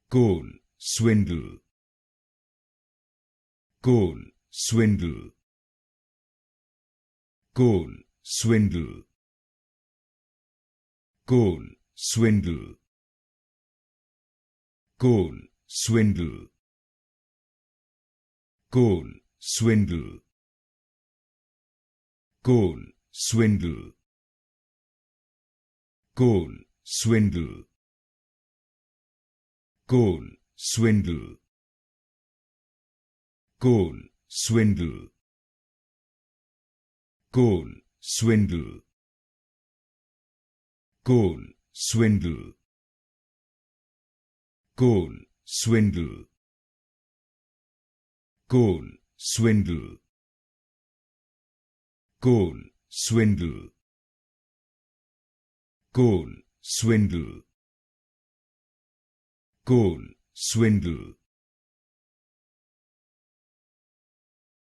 goal, swindle, goal, swindle, goal, swindle, goal, swindle, goal, swindle, goal, swindle, goal, swindle, goal, swindle, goal, swindle, goal, swindle, goal, swindle, goal, swindle, goal, swindle, goal, swindle, goal, swindle, goal, swindle, goal, swindle,